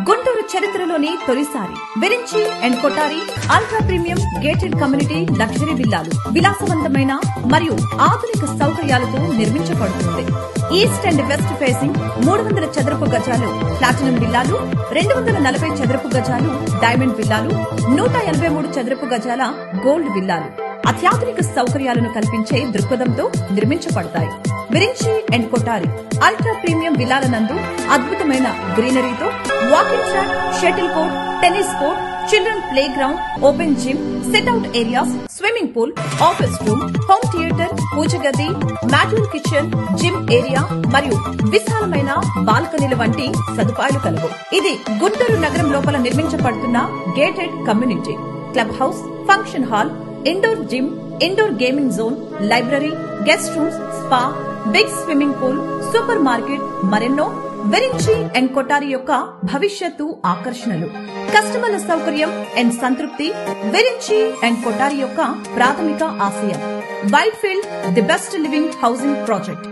గుంటూరు చరిత్రలోని తొలిసారి Virinchi and Kotari ultra premium gated community luxury విల్లాలు విలాసవంతమైన మరియు ఆధునిక సౌకర్యాలతో నిర్మించబడుతుంది. ఈస్ట్ అండ్ వెస్ట్ ఫేసింగ్ 300 చదరపు గజాలు ప్లాటినం విల్లాలు, 240 చదరపు గజాలు డైమండ్ విల్లాలు, 183 చదరపు గజాల గోల్డ్ విల్లాలు అత్యాధునిక సౌకర్యాలను కల్పించే దృక్పథంతో నిర్మించబడతాయి. Virinchi and Kotari ultra premium విల్లాల నందు అద్భుతమైన గ్రీనరీతో walking track, shuttle court, tennis court, children play ground, open gym, sit out areas, swimming pool, office room, home theatre, పూజ గది, మాడ్యూల్ కిచెన్, జిమ్ ఏరియా మరియు విశాలమైన బాల్కనీల వంటి సదుపాయాలు కలవు. ఇది గుంటూరు నగరం లోపల నిర్మించబడుతున్న gated community. Club house, function hall, indoor gym, indoor gaming zone, library, guest rooms, spa, big swimming pool, super market మరెన్నో విరించి అండ్ కొటారి యొక్క భవిష్యత్తు ఆకర్షణలు. కస్టమర్ల సౌకర్యం అండ్ సంతృప్తి విరించి అండ్ కొటారి యొక్క ప్రాథమిక ఆశయం. White field the best living housing project.